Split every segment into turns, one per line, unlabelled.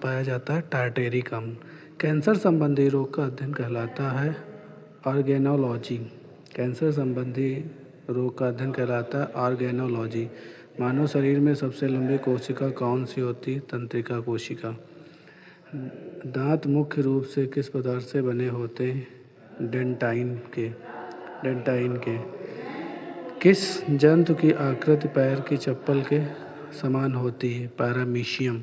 पाया जाता है टार्टेरिकम। कैंसर संबंधी रोग का अध्ययन कहलाता है ऑर्गेनोलॉजी। कैंसर संबंधी रोग का अध्ययन कहलाता है ऑर्गेनोलॉजी। मानव शरीर में सबसे लंबी कोशिका कौन सी होती है? तंत्रिका कोशिका। दांत मुख्य रूप से किस पदार्थ से बने होते हैं? डेंटाइन के। किस जंतु की आकृति पैर की चप्पल के समान होती है? पैरामीशियम।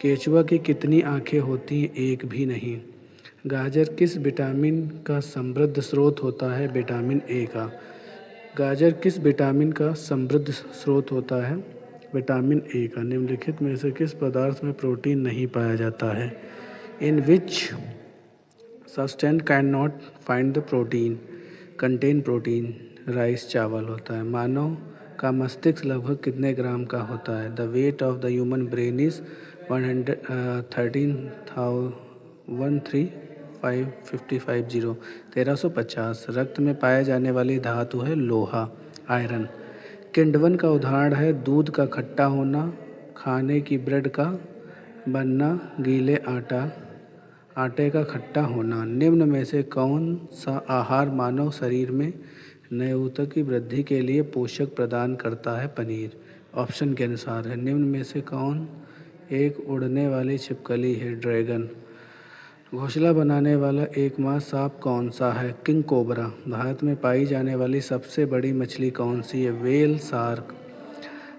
केचुआ की कितनी आंखें होती हैं? एक भी नहीं। गाजर किस विटामिन का समृद्ध स्रोत होता है? विटामिन ए का। गाजर किस विटामिन का समृद्ध स्रोत होता है? विटामिन ए का। निम्नलिखित में से किस पदार्थ में प्रोटीन नहीं पाया जाता है? In which substance can not find the protein content protein? Rice चावल होता है। मानव का मस्तिष्क लगभग कितने ग्राम का होता है? The weight of the human brain is 1350। रक्त में पाए जाने वाली धातु है लोहा, आयरन। किण्वन का उदाहरण है दूध का खट्टा होना, खाने की ब्रेड का बनना, गीले आटे का खट्टा होना। निम्न में से कौन सा आहार मानव शरीर में नए ऊतक की वृद्धि के लिए पोषक प्रदान करता है? पनीर। ऑप्शन के अनुसार है। निम्न में से कौन एक उड़ने वाली छिपकली है? ड्रैगन। घोंसला बनाने वाला एकमात्र सांप कौन सा है? King cobra. भारत में पाई जाने वाली सबसे बड़ी मछली कौन सी है? Whale shark.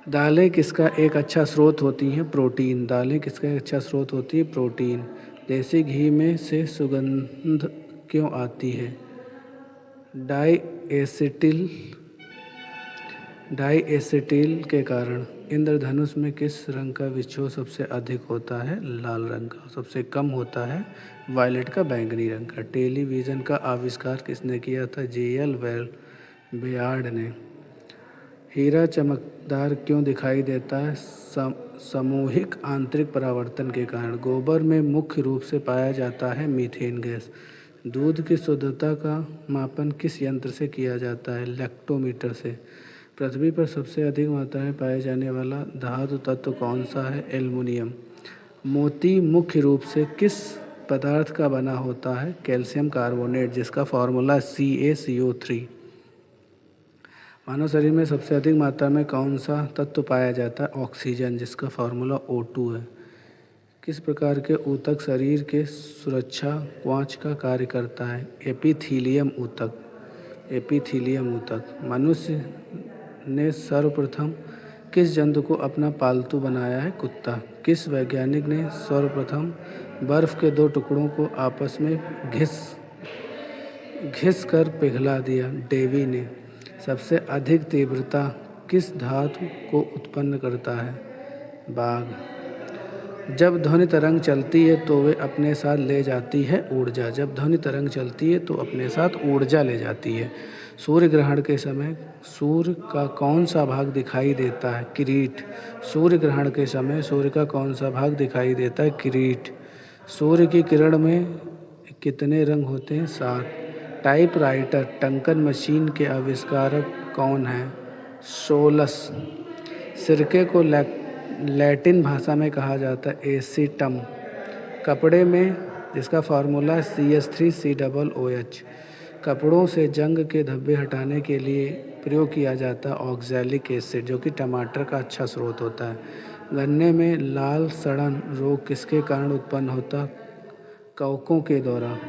दालें किसका एक अच्छा स्रोत होती हैं? प्रोटीन। दालें किसका एक अच्छा स्रोत होती है? प्रोटीन। देसी घी में से सुगंध क्यों आती है? डाई एसिटिल के कारण। इंद्रधनुष में किस रंग का विक्षोभ सबसे अधिक होता है? लाल रंग का। सबसे कम होता है वायलेट का, बैंगनी रंग का। टेलीविज़न का आविष्कार किसने किया था? J.L. बेयार्ड ने। हीरा चमकदार क्यों दिखाई देता है? सामूहिक आंतरिक परावर्तन के कारण। गोबर में मुख्य रूप से पाया जाता है मीथेन गैस। दूध की शुद्धता का मापन किस यंत्र से किया जाता है? लैक्टोमीटर से। पृथ्वी पर सबसे अधिक मात्रा में पाए जाने वाला धातु तत्व कौन सा है? एल्युमिनियम। मोती मुख्य रूप से किस पदार्थ का बना होता है? कैल्शियम कार्बोनेट, जिसका फार्मूला CaCO3। मानव शरीर में सबसे अधिक मात्रा में कौन सा तत्व पाया जाता है? ऑक्सीजन, जिसका फार्मूला O2 है। किस प्रकार के ऊतक शरीर के सुरक्षा कवच का कार्य करता है? एपिथीलियम ऊतक। मनुष्य ने सर्वप्रथम किस जंतु को अपना पालतू बनाया है? कुत्ता। किस वैज्ञानिक ने सर्वप्रथम बर्फ के दो टुकड़ों को आपस में घिस कर पिघला दिया? डेवी ने। सबसे अधिक तीव्रता किस धातु को उत्पन्न करता है? बाघ। जब ध्वनि तरंग चलती है तो वे अपने साथ ले जाती है ऊर्जा। जब ध्वनि तरंग चलती है तो अपने साथ ऊर्जा ले जाती है। सूर्य ग्रहण के समय सूर्य का कौन सा भाग दिखाई देता है? किरीट। सूर्य ग्रहण के समय सूर्य का कौन सा भाग दिखाई देता है? किरीट। सूर्य की किरण में कितने रंग होते हैं? 7। टाइपराइटर टंकन मशीन के आविष्कारक कौन हैं? सोलस। सिरके को लैटिन भाषा में कहा जाता है एसीटम। कपड़े में, जिसका फार्मूला है CH3COOH। कपड़ों से जंग के धब्बे हटाने के लिए प्रयोग किया जाता है ऑक्सैलिक एसिड, जो कि टमाटर का अच्छा स्रोत होता है। गन्ने में लाल सड़न रोग किसके कारण उत्पन्न होता? कवकों के द्वारा।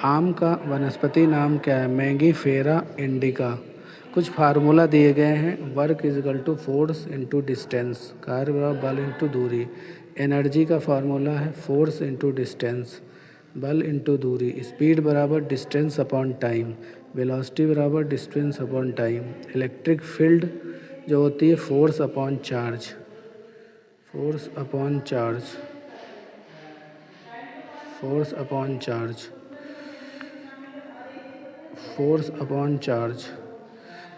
आम का वनस्पति नाम क्या है? Mangifera indica. कुछ फार्मूला दिए गए हैं। वर्क = फोर्स इंटू डिस्टेंस, कार्य बराबर बल इंटू दूरी। एनर्जी का फार्मूला है फोर्स इंटू डिस्टेंस, बल इंटू दूरी। स्पीड बराबर डिस्टेंस अपॉन टाइम, वेलोसिटी बराबर distance upon time. Electric field जो होती है फोर्स अपॉन चार्ज।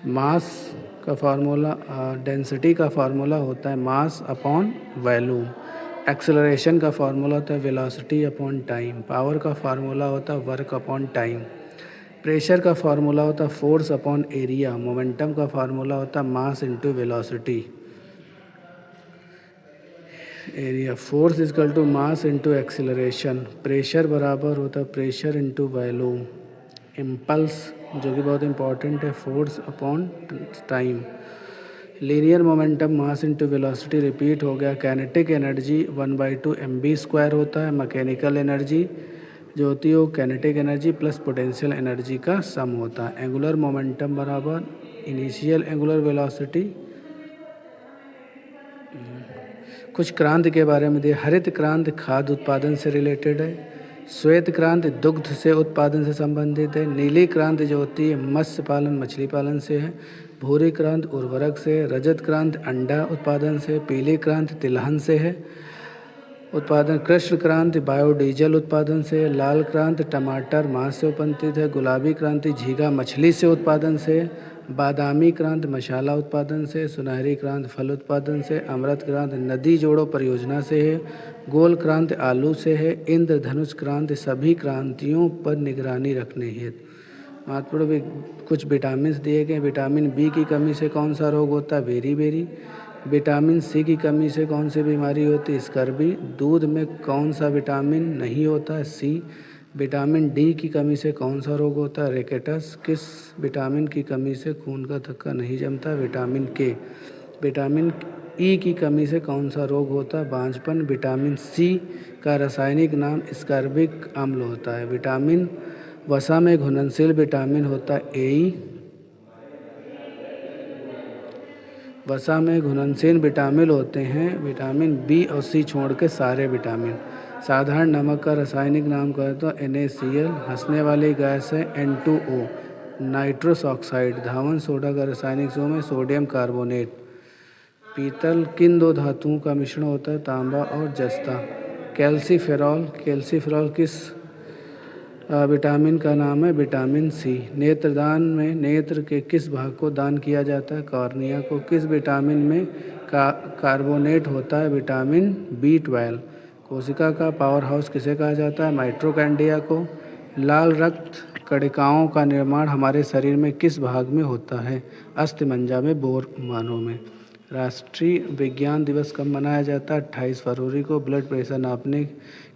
मास का फार्मूला, डेंसिटी का फार्मूला होता है मास अपॉन वॉल्यूम। एक्सेलरेशन का फार्मूला होता है वेलोसिटी अपॉन टाइम। पावर का फार्मूला होता है वर्क अपॉन टाइम। प्रेशर का फार्मूला होता है फोर्स अपॉन एरिया, मोमेंटम का फार्मूला होता है mass into velocity. Area force equal to mass into acceleration, pressure बराबर होता है प्रेशर इनटू वॉल्यूम, इम्पल्स जो कि बहुत इंपॉर्टेंट है force upon time, linear momentum mass into velocity repeat हो गया, कैनेटिक एनर्जी 1/2 mv² होता है, मैकेनिकल एनर्जी जो होती है वो kinetic energy plus potential energy का सम होता है, एंगुलर मोमेंटम बराबर इनिशियल एंगुलर वेलोसिटी। कुछ क्रांति के बारे में दिया, हरित क्रांति खाद्य उत्पादन से रिलेटेड है, श्वेत क्रांति दुग्ध से उत्पादन से संबंधित है, नीली क्रांति जो होती है मत्स्य पालन मछली पालन से है, भूरी क्रांति उर्वरक से, रजत क्रांति अंडा उत्पादन से, पीली क्रांति तिलहन से है उत्पादन, कृष्ण क्रांति बायोडीजल उत्पादन से, लाल क्रांति टमाटर मांस से उत्पन्नित है, गुलाबी क्रांति झींगा मछली से उत्पादन से, बादामी क्रांति मसाला उत्पादन से, सुनहरी क्रांति फल उत्पादन से, अमृत क्रांति नदी जोड़ो परियोजना से है, गोल क्रांति आलू से है, इंद्रधनुष क्रांति सभी क्रांतियों पर निगरानी रखने हेतु। महत्वपूर्ण कुछ विटामिन दिए गए, विटामिन बी की कमी से कौन सा रोग होता है, बेरी, विटामिन सी की कमी से कौन सी बीमारी होती है, स्कर्वी, दूध में कौन सा विटामिन नहीं होता है, सी, विटामिन डी की कमी से कौन सा रोग होता है, रेकेटस, किस विटामिन की कमी से खून का थक्का नहीं जमता, विटामिन के, विटामिन ई की कमी से कौन सा रोग होता है, बांझपन, विटामिन सी का रासायनिक नाम स्कर्बिक अम्ल होता है, विटामिन वसा में घुलनशील विटामिन होता है ए, वसा में घुलनशील विटामिन होते हैं विटामिन बी और सी छोड़ के सारे विटामिन। साधारण नमक का रासायनिक नाम कहें तो NaCl, हंसने वाली गैस है N2O, नाइट्रस ऑक्साइड, धावन सोडा का रासायनिक नाम है सोडियम कार्बोनेट। पीतल किन दो धातुओं का मिश्रण होता है, तांबा और जस्ता। कैल्सीफेरॉल, कैल्सीफेरॉल किस विटामिन का नाम है, विटामिन सी। नेत्रदान में नेत्र के किस भाग को दान किया जाता है, कॉर्निया को। किस विटामिन में कार्बोनेट होता है, विटामिन B12। कोशिका का पावर हाउस किसे कहा जाता है, माइटोकॉन्ड्रिया को। लाल रक्त कणिकाओं का निर्माण हमारे शरीर में किस भाग में होता है, अस्थिमज्जा में, बोर मानों में। राष्ट्रीय विज्ञान दिवस कब मनाया जाता है, 28 फरवरी को। ब्लड प्रेशर नापने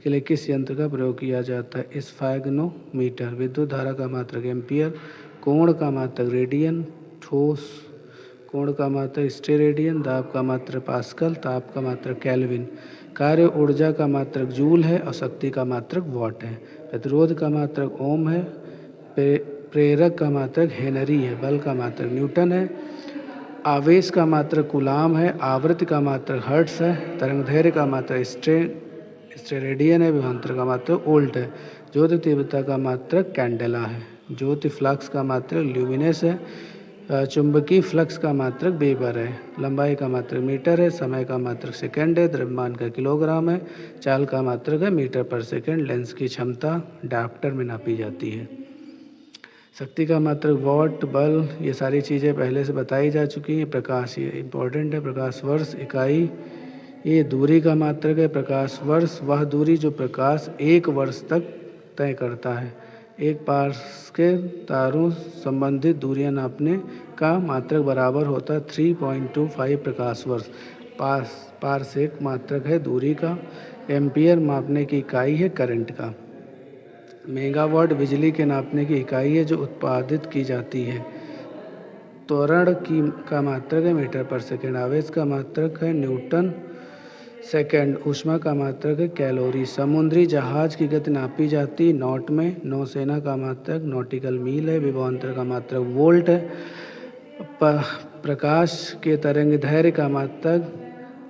के लिए किस यंत्र का प्रयोग किया जाता है, स्फैग्नोमीटर। विद्युत धारा का मात्रक एम्पियर, कोण का मात्रक रेडियन, ठोस कोण का मात्रक स्टेरेडियन, दाब का मात्रक पास्कल, ताप का मात्रक केल्विन। कार्य ऊर्जा का मात्रक जूल है और शक्ति का मात्रक वॉट है। प्रतिरोध का मात्रक ओम है, प्रेरक का मात्रक हेनरी है, बल का मात्रक न्यूटन है, आवेश का मात्रक कूलाम है, आवृत्ति का मात्रक हर्ट्ज है, तरंगदैर्घ्य का मात्रक स्टेरेडियन है, विभवांतर का मात्रक वोल्ट है, ज्योति तीव्रता का मात्रक कैंडेला है, ज्योति फ्लक्स का मात्रक ल्यूमिनस है, चुंबकीय फ्लक्स का मात्रक वेबर है, लंबाई का मात्रक मीटर है, समय का मात्रक सेकंड है, द्रव्यमान का किलोग्राम है, चाल का मात्रक है मीटर पर सेकंड, लेंस की क्षमता डायप्टर में नापी जाती है, शक्ति का मात्रक वॉट, बल, ये सारी चीज़ें पहले से बताई जा चुकी हैं। प्रकाश ये इम्पोर्टेंट है, प्रकाश वर्ष इकाई, ये दूरी का मात्रक है। प्रकाश वर्ष वह दूरी जो प्रकाश 1 वर्ष तक तय करता है। एक पार्स के तारों संबंधित दूरियां नापने का मात्रक बराबर होता है 3.25 प्रकाश वर्ष। पार्सेक मात्रक है दूरी का। एम्पियर मापने की इकाई है करंट का। मेगावाट बिजली के नापने की इकाई है जो उत्पादित की जाती है। त्वरण का मात्रक है मीटर पर सेकेंड। आवेश का मात्रक है न्यूटन सेकेंड। ऊष्मा का मात्रक है कैलोरी। समुद्री जहाज की गति नापी जाती नॉट में। नौसेना का मात्रक नॉटिकल मील है। विभवांतर का मात्रक वोल्ट है। प्रकाश के तरंगदैर्घ्य का मात्रक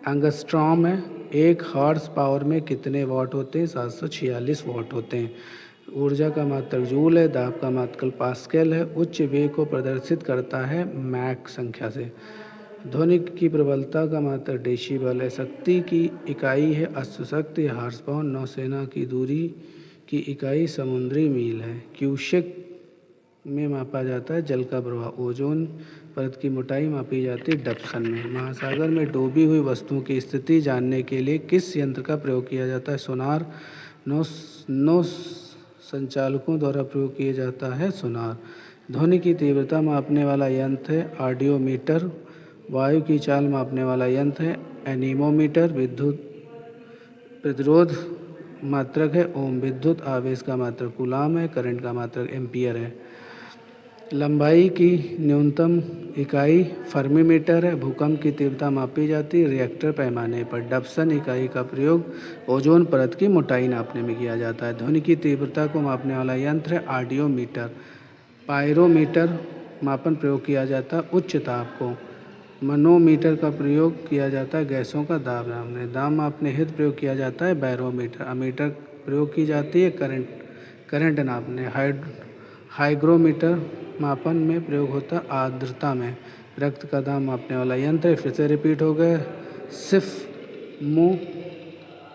एंगस्ट्रॉम है। 1 हॉर्स पावर में कितने वाट होते हैं? 746 वाट होते हैं। ऊर्जा का मात्रक जूल है। दाब का मात्रक पास्कल है। उच्च वेग को प्रदर्शित करता है मैक संख्या से। ध्वनि की प्रबलता का मात्रक डेसिबल है। शक्ति की इकाई है अश्वशक्ति या हॉर्स पावर। नौसेना की दूरी की इकाई समुद्री मील है। क्यूसेक में मापा जाता है जल का प्रवाह। ओजोन परत की मोटाई मापी जाती है डप्सन में। महासागर में डूबी हुई वस्तुओं की स्थिति जानने के लिए किस यंत्र का प्रयोग किया जाता है? सोनार। संचालकों द्वारा प्रयोग किया जाता है सोनार। ध्वनि की तीव्रता मापने वाला यंत्र है ऑडियोमीटर। वायु की चाल मापने वाला यंत्र है एनीमोमीटर। विद्युत प्रतिरोध मात्रक है ओम। विद्युत आवेश का मात्रक कूलाम है। करंट का मात्रक एम्पियर है। लंबाई की न्यूनतम इकाई फर्मीमीटर है। भूकंप की तीव्रता मापी जाती है रिएक्टर पैमाने पर। डबसन इकाई का प्रयोग ओजोन परत की मोटाई नापने में किया जाता है। ध्वनि की तीव्रता को मापने वाला यंत्र है ऑडियोमीटर। पायरोमीटर मापन प्रयोग किया जाता है उच्च ताप को। मनोमीटर का प्रयोग किया जाता है गैसों का दाब नापने। दाब मापने हेतु प्रयोग किया जाता है बैरोमीटर। अमीटर प्रयोग की जाती है करंट नापने। हाइग्रोमीटर मापन में प्रयोग होता है आर्द्रता में। रक्त का दाब मापने वाला यंत्र फिर से रिपीट हो गए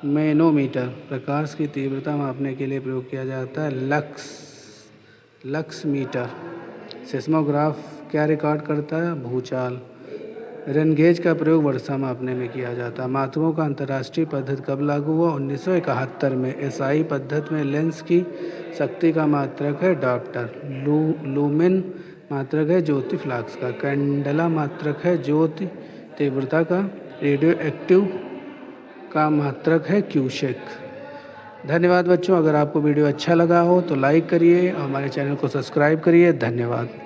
मैनोमीटर। प्रकाश की तीव्रता मापने के लिए प्रयोग किया जाता है लक्स मीटर। सिस्मोग्राफ क्या रिकॉर्ड करता है भूचाल। रेनगेज का प्रयोग वर्षा मापने में किया जाता है। मात्रकों का अंतर्राष्ट्रीय पद्धति कब लागू हुआ 1971 में। एसआई पद्धति में लेंस की शक्ति का मात्रक है डॉप्टर। लूमेन मात्रक है ज्योति फ्लक्स का। कैंडेला मात्रक है ज्योति तीव्रता का। रेडियो एक्टिव का मात्रक है क्यूसेक। धन्यवाद बच्चों। अगर आपको वीडियो अच्छा लगा हो तो लाइक करिए और हमारे चैनल को सब्सक्राइब करिए। धन्यवाद।